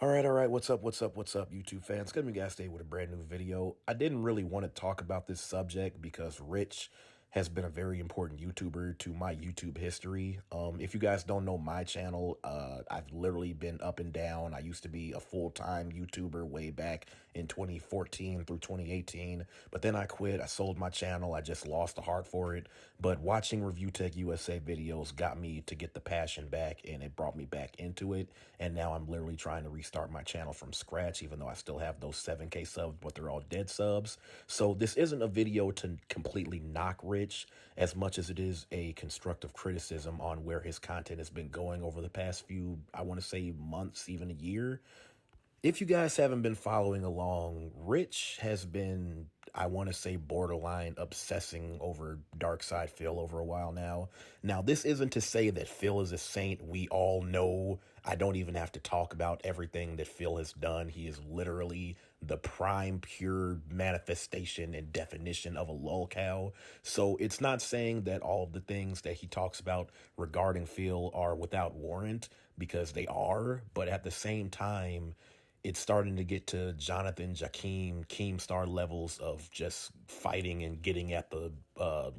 All right. What's up, YouTube fans? Gonna be guys today with a brand new video. I didn't really want to talk about this subject because Rich has been a very important YouTuber to my YouTube history. If you guys don't know my channel, I've literally been up and down. I used to be a full-time YouTuber way back in 2014 through 2018, but then I quit. I sold my channel. I just lost the heart for it. But watching ReviewTechUSA videos got me to get the passion back, and it brought me back into it. And now I'm literally trying to restart my channel from scratch, even though I still have those 7K subs, but they're all dead subs. So this isn't a video to completely knock Rich as much as it is a constructive criticism on where his content has been going over the past few, I want to say months, even a year. If you guys haven't been following along, Rich has been, I want to say, borderline obsessing over Darkside Phil over a while now. Now, this isn't to say that Phil is a saint. We all know. I don't even have to talk about everything that Phil has done. He is literally the prime, pure manifestation and definition of a lolcow. So it's not saying that all of the things that he talks about regarding Phil are without warrant, because they are. But at the same time, it's starting to get to Jonathan Keemstar levels of just fighting and getting at the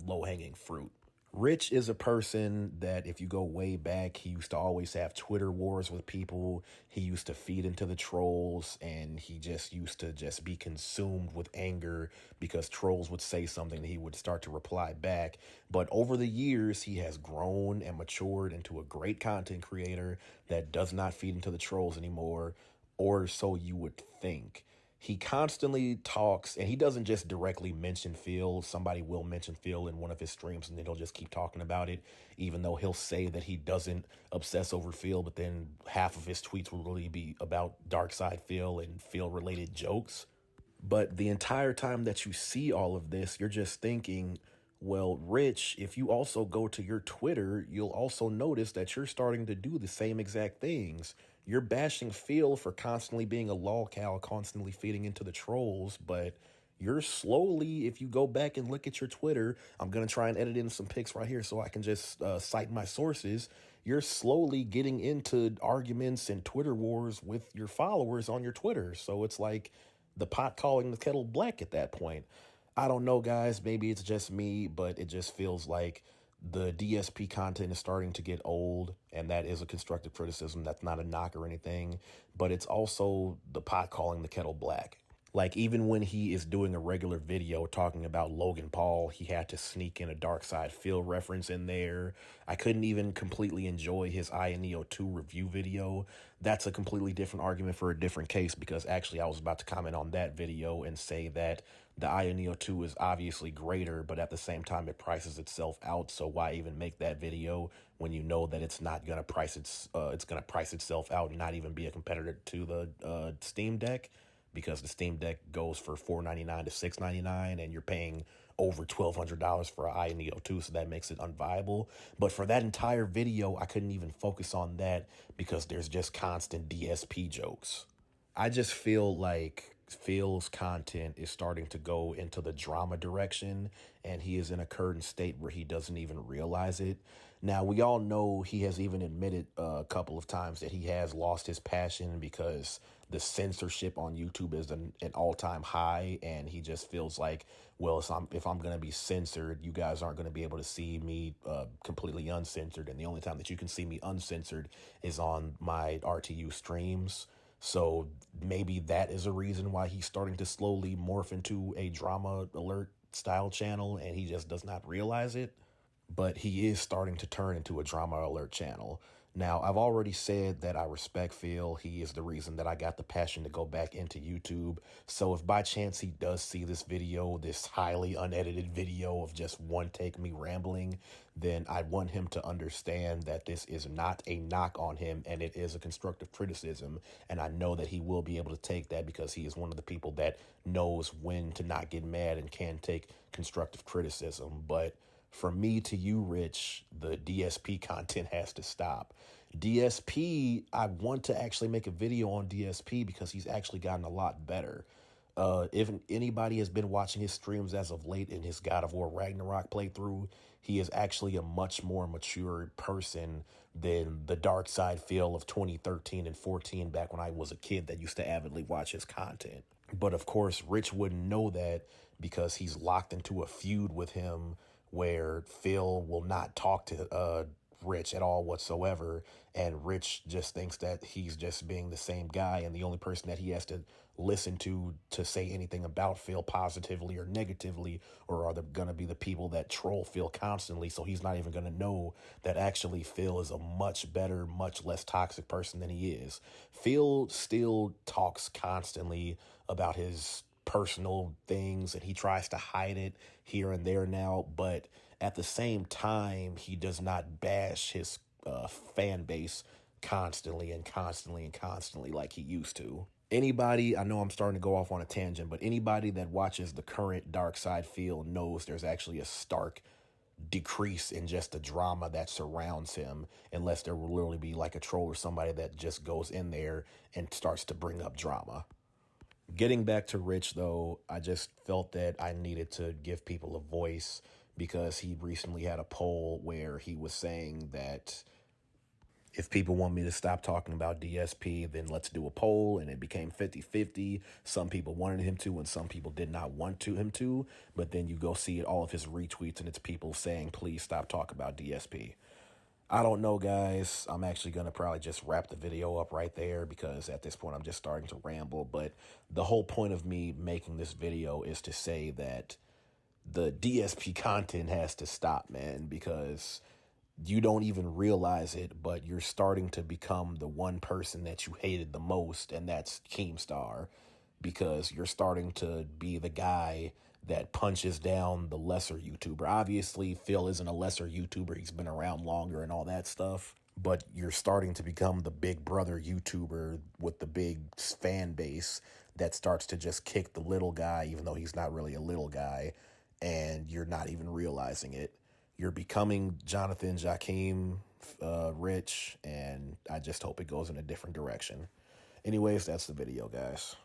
low-hanging fruit. Rich is a person that, if you go way back, he used to always have Twitter wars with people. He used to feed into the trolls, and he just used to just be consumed with anger because trolls would say something and he would start to reply back. But over the years, he has grown and matured into a great content creator that does not feed into the trolls anymore, or so you would think. He constantly talks, and he doesn't just directly mention Phil. Somebody will mention Phil in one of his streams, and then he'll just keep talking about it, even though he'll say that he doesn't obsess over Phil, but then half of his tweets will really be about Darkside Phil and Phil-related jokes. But the entire time that you see all of this, you're just thinking, well, Rich, if you also go to your Twitter, you'll also notice that you're starting to do the same exact things. You're bashing Phil for constantly being a lolcow, constantly feeding into the trolls, but you're slowly, if you go back and look at your Twitter, I'm going to try and edit in some pics right here so I can just cite my sources. You're slowly getting into arguments and Twitter wars with your followers on your Twitter. So it's like the pot calling the kettle black at that point. I don't know, guys. Maybe it's just me, but it just feels like the DSP content is starting to get old, and that is a constructive criticism. That's not a knock or anything, but it's also the pot calling the kettle black. Like, even when he is doing a regular video talking about Logan Paul, he had to sneak in a Darkside Phil reference in there. I couldn't even completely enjoy his Neo 2 review video. That's a completely different argument for a different case, because actually I was about to comment on that video and say that the Neo 2 is obviously greater, but at the same time it prices itself out. So why even make that video when you know that it's not going to price itself out and not even be a competitor to the Steam Deck? Because the Steam Deck goes for $499 to $699, and you're paying over $1,200 for an Neo 2, so that makes it unviable. But for that entire video, I couldn't even focus on that because there's just constant DSP jokes. I just feel like Phil's content is starting to go into the drama direction, and he is in a current state where he doesn't even realize it. Now, we all know he has even admitted a couple of times that he has lost his passion because the censorship on YouTube is an all-time high, and he just feels like, well, if I'm going to be censored, you guys aren't going to be able to see me completely uncensored, and the only time that you can see me uncensored is on my RTU streams. So maybe that is a reason why he's starting to slowly morph into a drama alert style channel, and he just does not realize it. But he is starting to turn into a drama alert channel. Now, I've already said that I respect Phil. He is the reason that I got the passion to go back into YouTube. So if by chance he does see this video, this highly unedited video of just one take me rambling, then I want him to understand that this is not a knock on him, and it is a constructive criticism. And I know that he will be able to take that because he is one of the people that knows when to not get mad and can take constructive criticism. But from me to you, Rich, the DSP content has to stop. DSP, I want to actually make a video on DSP because he's actually gotten a lot better. If anybody has been watching his streams as of late in his God of War Ragnarok playthrough, he is actually a much more mature person than the dark side Phil of 2013 and 14 back when I was a kid that used to avidly watch his content. But of course, Rich wouldn't know that because he's locked into a feud with him where Phil will not talk to Rich at all whatsoever. And Rich just thinks that he's just being the same guy. And the only person that he has to listen to say anything about Phil positively or negatively, or are going to be the people that troll Phil constantly. So he's not even going to know that actually Phil is a much better, much less toxic person than he is. Phil still talks constantly about his personal things and he tries to hide it here and there now, but at the same time he does not bash his fan base constantly and constantly and constantly like he used to. Anybody, I know I'm starting to go off on a tangent, but anybody that watches the current Dark Side Phil knows there's actually a stark decrease in just the drama that surrounds him, unless there will literally be like a troll or somebody that just goes in there and starts to bring up drama. Getting back to Rich, though, I just felt that I needed to give people a voice because he recently had a poll where he was saying that if people want me to stop talking about DSP, then let's do a poll. And it became 50-50. Some people wanted him to and some people did not want him to. But then you go see all of his retweets and it's people saying, please stop talking about DSP. I don't know, guys. I'm actually going to probably just wrap the video up right there because at this point I'm just starting to ramble. But the whole point of me making this video is to say that the DSP content has to stop, man, because you don't even realize it, but you're starting to become the one person that you hated the most, and that's Keemstar, because you're starting to be the guy that punches down the lesser YouTuber. Obviously, Phil isn't a lesser YouTuber. He's been around longer and all that stuff. But you're starting to become the big brother YouTuber with the big fan base that starts to just kick the little guy, even though he's not really a little guy, and you're not even realizing it. You're becoming Jonathan, Jakeem, Rich, and I just hope it goes in a different direction. Anyways, that's the video, guys.